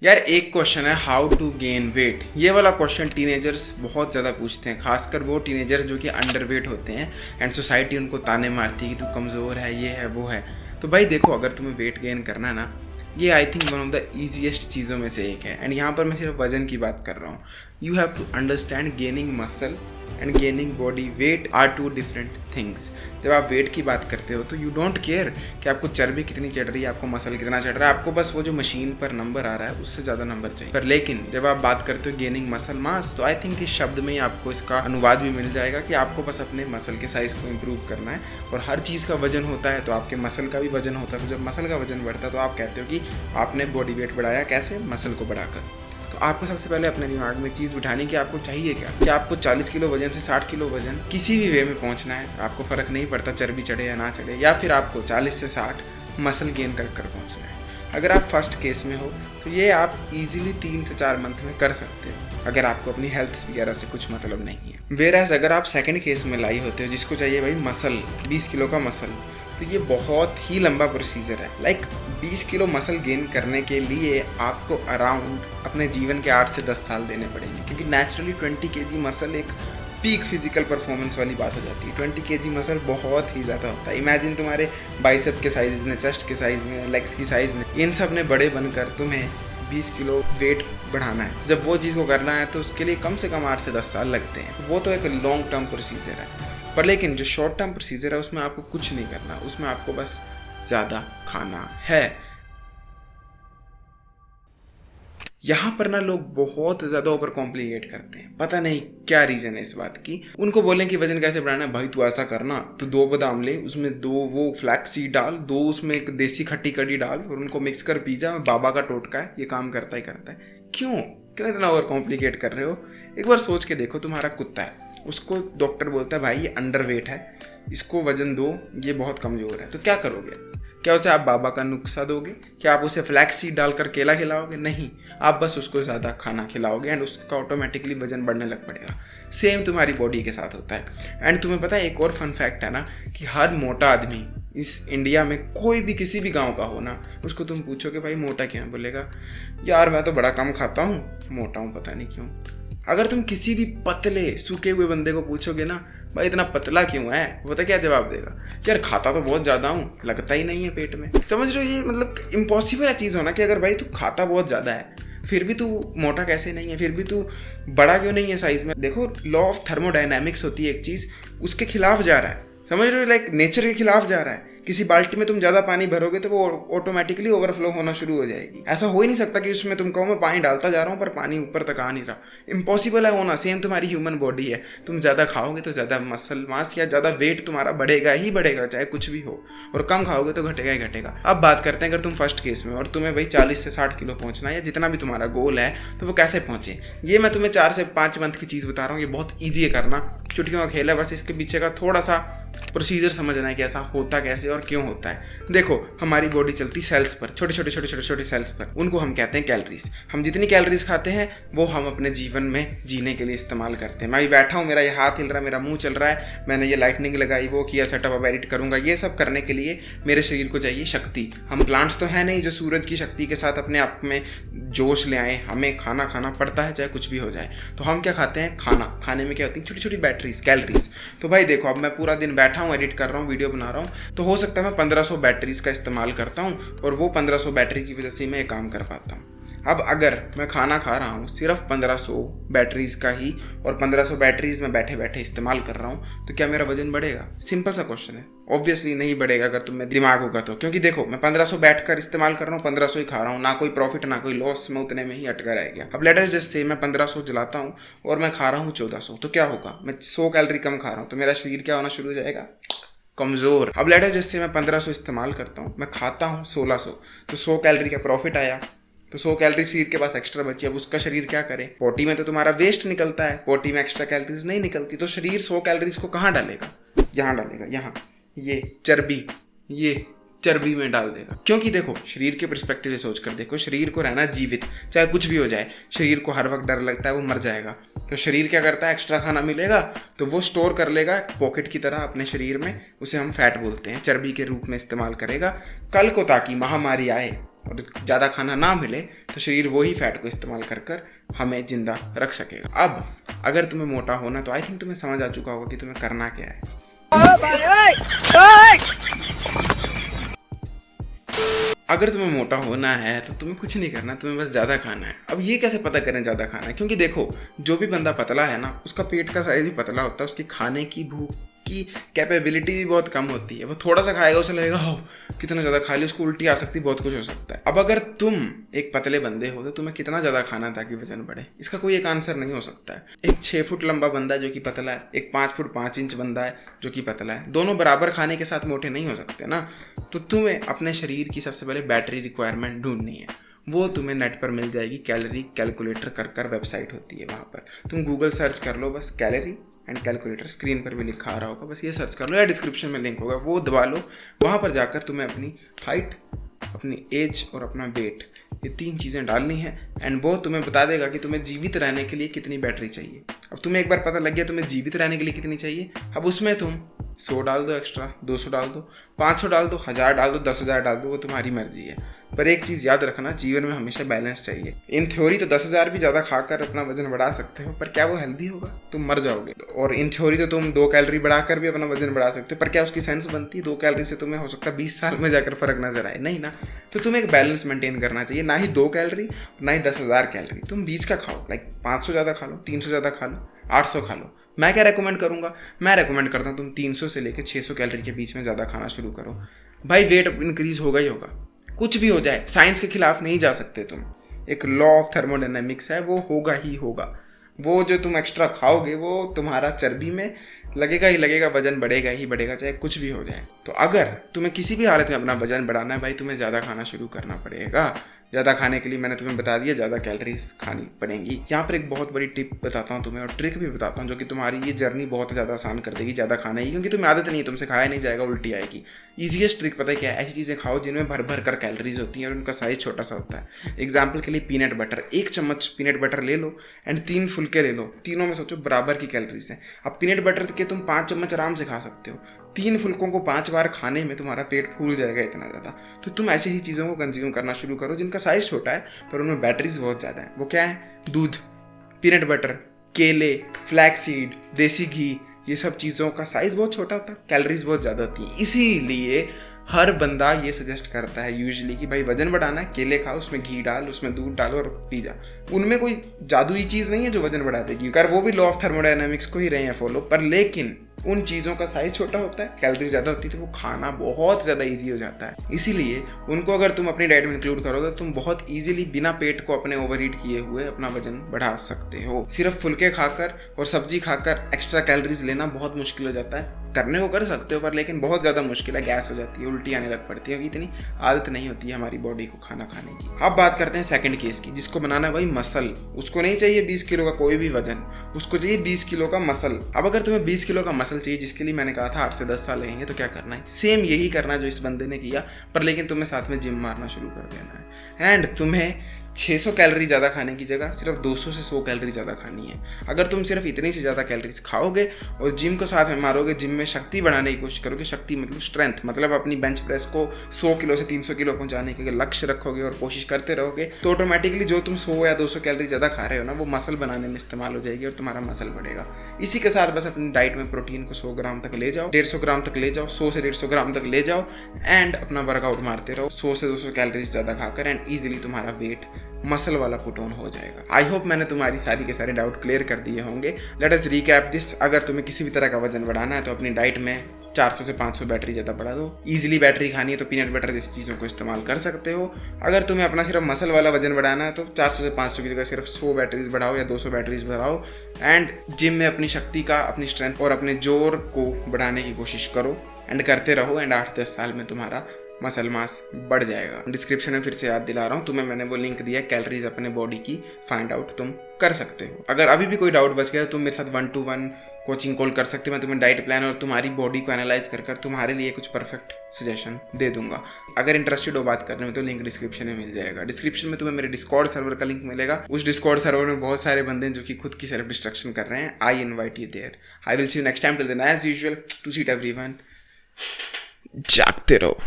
यार एक क्वेश्चन है, हाउ टू गेन वेट। ये वाला क्वेश्चन टीनेजर्स बहुत ज़्यादा पूछते हैं, खासकर वो टीनेजर्स जो कि अंडर वेट होते हैं एंड सोसाइटी उनको ताने मारती है कि तू कमज़ोर है, ये है वो है। तो भाई देखो, अगर तुम्हें वेट गेन करना है ना, ये I think one of the easiest चीज़ों में से एक है। एंड यहाँ पर मैं सिर्फ वजन की बात कर रहा हूँ। You have to understand gaining muscle and gaining body weight are two different things. जब आप वेट की बात करते हो तो यू डोंट केयर कि आपको चर्बी कितनी चढ़ रही है, आपको मसल कितना चढ़ रहा है, आपको बस वो जो मशीन पर नंबर आ रहा है उससे ज़्यादा नंबर चाहिए। पर लेकिन जब आप बात करते हो गेनिंग मसल मास, तो आई थिंक इस शब्द में ही आपको इसका अनुवाद भी मिल जाएगा कि आपको बस अपने मसल के साइज़ को इम्प्रूव करना है। और हर चीज़ का वजन होता है, तो आपके मसल का भी वजन होता है। तो जब मसल का वजन बढ़ता है तो आप कहते हो कि आपने बॉडी वेट बढ़ाया, कैसे? मसल को बढ़ाकर। तो आपको सबसे पहले अपने दिमाग में चीज़ बिठानी कि आपको चाहिए क्या। कि आपको 40 किलो वजन से 60 किलो वजन किसी भी वे में पहुंचना है, आपको फ़र्क नहीं पड़ता चर्बी चढ़े या ना चढ़े, या फिर आपको 40 से 60 मसल गेन कर पहुंचना है। अगर आप फर्स्ट केस में हो तो ये आप इजीली 3 से 4 मंथ में कर सकते हो, अगर आपको अपनी हेल्थ वगैरह से कुछ मतलब नहीं है। वेराज अगर आप सेकंड केस में लाई होते हो, जिसको चाहिए भाई मसल, 20 किलो का मसल, तो ये बहुत ही लंबा प्रोसीजर है। लाइक 20 किलो मसल गेन करने के लिए आपको अराउंड अपने जीवन के 8 से 10 साल देने पड़ेंगे, क्योंकि नेचुरली 20 kg मसल एक पीक फिजिकल परफॉर्मेंस वाली बात हो जाती है। 20 kg मसल बहुत ही ज़्यादा होता है। इमेजिन तुम्हारे बाइसेप के साइज ने, चेस्ट के साइज ने, लेग्स की साइज ने, इन सब ने बड़े बनकर तुम्हें 20 किलो वेट बढ़ाना है। जब वो चीज़ को करना है तो उसके लिए कम से कम 8 से 10 साल लगते हैं। वो तो एक लॉन्ग टर्म प्रोसीजर है। पर लेकिन जो शॉर्ट टर्म प्रोसीजर है उसमें आपको कुछ नहीं करना, उसमें आपको बस ज़्यादा खाना है। यहाँ पर ना लोग बहुत ज़्यादा ओवर कॉम्प्लिकेट करते हैं, पता नहीं क्या रीज़न है इस बात की। उनको बोलें कि वजन कैसे बढ़ाना है, भाई तू ऐसा करना, तू 2 बादाम ले, उसमें 2 वो फ्लैक्स सीड डाल, 2 उसमें एक देसी खट्टी कड़ी डाल और उनको मिक्स कर पी जा, बाबा का टोटका है, ये काम करता ही करता है। क्यों इतना ओवर कॉम्प्लिकेट कर रहे हो? एक बार सोच के देखो, तुम्हारा कुत्ता है, उसको डॉक्टर बोलता है भाई ये अंडर वेट है, इसको वजन दो, ये बहुत कमज़ोर है। तो क्या करोगे? क्या उसे आप बाबा का नुस्खा दोगे? क्या आप उसे फ्लैक्स सीड डालकर केला खिलाओगे? नहीं, आप बस उसको ज़्यादा खाना खिलाओगे एंड उसका ऑटोमेटिकली वजन बढ़ने लग पड़ेगा। सेम तुम्हारी बॉडी के साथ होता है। एंड तुम्हें पता है एक और फन फैक्ट है ना, कि हर मोटा आदमी इस इंडिया में, कोई भी किसी भी गांव का हो ना, उसको तुम पूछोगे भाई मोटा क्यों है, बोलेगा यार मैं तो बड़ा कम खाता हूँ, मोटा हूँ पता नहीं क्यों। अगर तुम किसी भी पतले सूखे हुए बंदे को पूछोगे ना भाई इतना पतला क्यों है, वो पता क्या जवाब देगा? यार खाता तो बहुत ज़्यादा हूँ, लगता ही नहीं है पेट में। समझ रहे हो? ये मतलब इम्पॉसिबल है चीज़ होना कि अगर भाई तू खाता बहुत ज़्यादा है फिर भी तू मोटा कैसे नहीं है, फिर भी तू बड़ा क्यों नहीं है साइज में। देखो, लॉ ऑफ थर्मोडायनामिक्स होती है एक चीज़, उसके खिलाफ जा रहा है। समझ रहे हो? लाइक नेचर के खिलाफ जा रहा है। किसी बाल्टी में तुम ज़्यादा पानी भरोगे तो वो ऑटोमेटिकली ओवरफ्लो होना शुरू हो जाएगी। ऐसा हो ही नहीं सकता कि उसमें तुम कहो मैं पानी डालता जा रहा हूँ पर पानी ऊपर तक आ नहीं रहा। इम्पॉसिबल है होना। सेम तुम्हारी ह्यूमन बॉडी है, तुम ज़्यादा खाओगे तो ज़्यादा मसल मास या ज़्यादा वेट तुम्हारा बढ़ेगा ही बढ़ेगा, चाहे कुछ भी हो, और कम खाओगे तो घटेगा ही घटेगा। अब बात करते हैं अगर तुम फर्स्ट केस में और तुम्हें भाई 40 से 60 किलो पहुँचना है या जितना भी तुम्हारा गोल है, तो वो कैसे पहुँचे। ये मैं तुम्हें 4 से 5 मंथ की चीज़ बता रहा हूँ। ये बहुत ईजी है करना, चुटकियों का खेल है। बस इसके पीछे का थोड़ा सा प्रोसीजर समझना है कि ऐसा होता कैसे और क्यों होता है। देखो, हमारी बॉडी चलती सेल्स पर, छोटे छोटे सेल्स पर, उनको हम कहते हैं कैलोरीज। हम जितनी कैलोरीज खाते हैं वो हम अपने जीवन में जीने के लिए इस्तेमाल करते हैं। मैं भी बैठा हूँ, मेरा ये हाथ हिल रहा है, मेरा मुंह चल रहा है, मैंने ये लाइटनिंग लगाई, वो किया, सेटअप अब एडिट करूँगा, ये सब करने के लिए मेरे शरीर को चाहिए शक्ति। हम प्लांट्स तो है नहीं जो सूरज की शक्ति के साथ अपने आप में जोश ले आए। हमें खाना खाना पड़ता है चाहे कुछ भी हो जाए। तो हम क्या खाते हैं? खाना। खाने में क्या होती है? छोटी छोटी बैटरीज, कैलोरीज। तो भाई देखो, अब मैं पूरा दिन बैठा हूँ, एडिट कर रहा हूँ, वीडियो बना रहा हूँ, तो हो सकता है मैं 1500 बैटरीज का इस्तेमाल करता हूँ और वो 1500 बैटरी की वजह से मैं काम कर पाता हूँ। अब अगर मैं खाना खा रहा हूँ सिर्फ 1500 बैटरीज का ही और 1500 बैटरीज में बैठे बैठे इस्तेमाल कर रहा हूँ, तो क्या मेरा वजन बढ़ेगा? सिंपल सा क्वेश्चन है। ऑब्वियसली नहीं बढ़ेगा अगर तुम्हें दिमाग होगा तो। क्योंकि देखो, मैं 1500 बैठ कर इस्तेमाल कर रहा हूँ, 1500 ही खा रहा हूँ, ना कोई प्रॉफिट ना कोई लॉस, मैं उतने में ही अटका रह गया। अब लेटर जैसे मैं 1500 जलाता हूँ और मैं खा रहा हूँ 1400, तो क्या होगा? मैं 100 कैलोरी कम खा रहा हूँ, तो मेरा शरीर क्या होना शुरू हो जाएगा? कमज़ोर। अब लेटर जैसे मैं 1500 इस्तेमाल करता हूँ, मैं खाता हूँ 1600, तो 100 कैलोरी का प्रॉफिट आया, तो 100 कैलोरी शरीर के पास एक्स्ट्रा बची। अब उसका शरीर क्या करे? पोटी में तो तुम्हारा वेस्ट निकलता है, पोटी में एक्स्ट्रा कैलोरीज नहीं निकलती, तो शरीर 100 कैलोरीज को कहाँ डालेगा? यहाँ डालेगा, यहाँ, ये चर्बी में डाल देगा। क्योंकि देखो, शरीर के पर्सपेक्टिव से सोच कर देखो, शरीर को रहना जीवित, चाहे कुछ भी हो जाए, शरीर को हर वक्त डर लगता है वो मर जाएगा। तो शरीर क्या करता है? एक्स्ट्रा खाना मिलेगा तो वो स्टोर कर लेगा पॉकेट की तरह अपने शरीर में, उसे हम फैट बोलते हैं, चर्बी के रूप में इस्तेमाल करेगा कल को, ताकि महामारी आए और ज़्यादा खाना ना मिले तो शरीर वही फैट को इस्तेमाल कर कर हमें जिंदा रख सकेगा। अब अगर तुम्हें मोटा होना तो आई थिंक तुम्हें समझ आ चुका होगा कि तुम्हें करना क्या है। अगर तुम्हें मोटा होना है तो तुम्हें कुछ नहीं करना, तुम्हें बस ज़्यादा खाना है। अब ये कैसे पता करें ज़्यादा खाना है? क्योंकि देखो, जो भी बंदा पतला है ना, उसका पेट का साइज भी पतला होता है, उसकी खाने की भूख की कैपेबिलिटी भी बहुत कम होती है। वो थोड़ा सा खाएगा, उसे लगेगा हो कितना ज़्यादा खा लिया, उसको उल्टी आ सकती है, बहुत कुछ हो सकता है। अब अगर तुम एक पतले बंदे हो तो तुम्हें कितना ज़्यादा खाना ताकि वजन बढ़े? इसका कोई एक आंसर नहीं हो सकता है। एक 6 फुट लंबा बंदा है जो कि पतला है, एक 5 फुट 5 इंच बंदा है जो कि पतला है, दोनों बराबर खाने के साथ मोटे नहीं हो सकते ना। तो तुम्हें अपने शरीर की सबसे पहले बैटरी रिक्वायरमेंट ढूंढनी है। वो तुम्हें नेट पर मिल जाएगी, कैलोरी कैलकुलेटर कर वेबसाइट होती है, वहाँ पर तुम गूगल सर्च कर लो, बस कैलोरी एंड कैलकुलेटर, स्क्रीन पर भी लिखा आ रहा होगा, बस ये सर्च कर लो या डिस्क्रिप्शन में लिंक होगा, वो दबा लो। वहाँ पर जाकर तुम्हें अपनी हाइट, अपनी एज और अपना वेट, ये 3 चीज़ें डालनी है एंड वो तुम्हें बता देगा कि तुम्हें जीवित रहने के लिए कितनी बैटरी चाहिए। अब तुम्हें एक बार पता लग गया तुम्हें जीवित रहने के लिए कितनी चाहिए, अब उसमें तुम 100 डाल दो, एक्स्ट्रा 200 डाल दो, 500 डाल दो, 1000 डाल दो, 10,000 डाल दो, वो तुम्हारी मर्जी है। पर एक चीज़ याद रखना, जीवन में हमेशा बैलेंस चाहिए। इन थ्योरी तो 10,000 भी ज़्यादा खाकर अपना वजन बढ़ा सकते हो, पर क्या वो हेल्दी होगा? तुम मर जाओगे। और इन थ्योरी तो तुम 2 कैलोरी बढ़ाकर भी अपना वजन बढ़ा सकते हो, पर क्या उसकी सेंस बनती है? 2 कैलोरी से तुम्हें हो सकता है 20 साल में जाकर फर्क नजर आए, नहीं ना। तो तुम्हें एक बैलेंस मेंटेन करना चाहिए, ना ही 2 कैलोरी ना ही 10,000 कैलोरी, तुम बीच का खाओ। लाइक 500 ज़्यादा खा लो, 300 ज़्यादा खा लो, 800 खा लो। मैं क्या रेकमेंड करूँगा? मैं रेकमेंड करता हूँ तुम 300 से लेकर 600 कैलोरी के बीच में ज़्यादा खाना शुरू करो। भाई वेट इंक्रीज होगा ही होगा, कुछ भी हो जाए, साइंस के खिलाफ नहीं जा सकते तुम। एक लॉ ऑफ थर्मोडायनेमिक्स है, वो होगा ही होगा। वो जो तुम एक्स्ट्रा खाओगे वो तुम्हारा चर्बी में लगेगा ही लगेगा, वजन बढ़ेगा ही बढ़ेगा, चाहे कुछ भी हो जाए। तो अगर तुम्हें किसी भी हालत में अपना वजन बढ़ाना है भाई, तुम्हें ज़्यादा खाना शुरू करना पड़ेगा। ज़्यादा खाने के लिए मैंने तुम्हें बता दिया, ज़्यादा कैलोरीज खानी पड़ेंगी। यहाँ पर एक बहुत बड़ी टिप बताता हूँ तुम्हें और ट्रिक भी बताता हूँ जो कि तुम्हारी ये जर्नी बहुत ज़्यादा आसान कर देगी ज़्यादा खाने की, क्योंकि तुम्हें आदत नहीं है, तुमसे खाया नहीं जाएगा, उल्टी आएगी। ईजीएस्ट ट्रिक पता है क्या है? ऐसी चीज़ें खाओ जिनमें भर भर कर कैलोरीज होती हैं और उनका साइज़ छोटा सा होता है। एग्जाम्पल के लिए पीनट बटर, 1 चम्मच पीनट बटर ले लो एंड 3 फुलके ले लो, तीनों में सोचो बराबर की कैलोरीज हैं। अब पीनट बटर के तुम 5 चम्मच आराम से खा सकते हो, 3 फुलकों को 5 बार खाने में तुम्हारा पेट फूल जाएगा इतना ज़्यादा। तो तुम ऐसी ही चीज़ों को कंज्यूम करना शुरू करो जिनका साइज़ छोटा है पर उनमें बैटरीज बहुत ज़्यादा है। वो क्या है? दूध, पीनट बटर, केले, फ्लैक्स सीड, देसी घी, ये सब चीज़ों का साइज़ बहुत छोटा होता है, कैलोरीज बहुत ज़्यादा होती है। इसीलिए हर बंदा ये सजेस्ट करता है यूजुअली कि भाई वजन बढ़ाना है, केले खाओ, उसमें घी डाल, उसमें दूध डालो और पी जा। उनमें कोई जादुई चीज़ नहीं है जो वजन बढ़ा देगी, कर वो भी लॉ ऑफ थर्मोडायनेमिक्स को ही रहे हैं फॉलो, पर लेकिन उन चीज़ों का साइज छोटा होता है, कैलोरी ज़्यादा होती है, तो वो खाना बहुत ज़्यादा इजी हो जाता है। इसीलिए उनको अगर तुम अपनी डाइट में इंक्लूड करोगे, तुम बहुत इजीली बिना पेट को अपने ओवरईट किए हुए अपना वजन बढ़ा सकते हो। सिर्फ फुलके खाकर और सब्जी खाकर एक्स्ट्रा कैलोरीज लेना बहुत मुश्किल हो जाता है। करने को कर सकते हो पर लेकिन बहुत ज़्यादा मुश्किल है, गैस हो जाती है, उल्टी आने लग पड़ती है, क्योंकि इतनी आदत नहीं होती है हमारी बॉडी को खाना खाने की। अब बात करते हैं सेकंड केस की, जिसको बनाना है भाई मसल। उसको नहीं चाहिए 20 किलो का कोई भी वजन, उसको चाहिए 20 किलो का मसल। अब अगर तुम्हें 20 किलो का मसल चाहिए, जिसके लिए मैंने कहा था 8 से 10 साल लगेंगे, तो क्या करना है? सेम यही करना है जो इस बंदे ने किया, पर लेकिन तुम्हें साथ में जिम मारना शुरू कर देना है एंड तुम्हें 600 कैलोरी ज़्यादा खाने की जगह सिर्फ 200 से 100 कैलोरी ज़्यादा खानी है। अगर तुम सिर्फ इतनी से ज़्यादा कैलोरीज खाओगे और जिम को साथ में मारोगे, जिम में शक्ति बढ़ाने की कोशिश करोगे, शक्ति मतलब स्ट्रेंथ, मतलब अपनी बेंच प्रेस को 100 किलो से 300 किलो पहुंचाने के लक्ष्य रखोगे और कोशिश करते रहोगे, तो ऑटोमेटिकली जो तुम 100 या 200 कैलोरी ज़्यादा खा रहे हो ना, वो मसल बनाने में इस्तेमाल हो जाएगी और तुम्हारा मसल बढ़ेगा। इसी के साथ बस अपनी डाइट में प्रोटीन को 100 ग्राम तक ले जाओ, 150 ग्राम तक ले जाओ, 100 से 150 ग्राम तक ले जाओ एंड अपना वर्कआउट मारते रहो 100 से 200 कैलोरीज ज़्यादा खाकर एंड ईजिली तुम्हारा वेट मसल वाला पुट ऑन हो जाएगा। आई होप मैंने तुम्हारी सारी के सारे डाउट क्लियर कर दिए होंगे। Let us recap this. अगर तुम्हें किसी भी तरह का वजन बढ़ाना है तो अपनी डाइट में 400 से 500 बैटरी ज़्यादा बढ़ा दो। ईजिली बैटरी खानी है तो पीनट बटर जैसी चीज़ों को इस्तेमाल कर सकते हो। अगर तुम्हें अपना सिर्फ मसल वाला वजन बढ़ाना है तो 400 से 500 की जगह सिर्फ 100 बैटरीज बढ़ाओ या 200 बैटरीज बढ़ाओ एंड जिम में अपनी शक्ति का, अपनी स्ट्रेंथ और अपने जोर को बढ़ाने की कोशिश करो एंड करते रहो एंड 8-10 साल में तुम्हारा मसल मास बढ़ जाएगा। डिस्क्रिप्शन में फिर से याद दिला रहा हूँ तुम्हें, मैंने वो लिंक दिया कैलोरीज अपने बॉडी की, फाइंड आउट तुम कर सकते हो। अगर अभी भी कोई डाउट बच गया तो तुम मेरे साथ 1-to-1 कोचिंग कॉल कर सकते हो। मैं तुम्हें डाइट प्लान और तुम्हारी बॉडी को एनालाइज कर तुम्हारे लिए कुछ परफेक्ट सजेशन दे दूंगा। अगर इंटरेस्टेड हो बात करने में तो लिंक डिस्क्रिप्शन में मिल जाएगा। डिस्क्रिप्शन में तुम्हें मेरे डिस्कॉर्ड सर्वर का लिंक मिलेगा। उस डिस्कॉर्ड सर्वर में बहुत सारे बंदे हैं जो कि खुद की सेल्फ डिस्ट्रक्शन कर रहे हैं। I invite you there. I will see you next time. Till then as usual, to seat everyone, जागते रहो।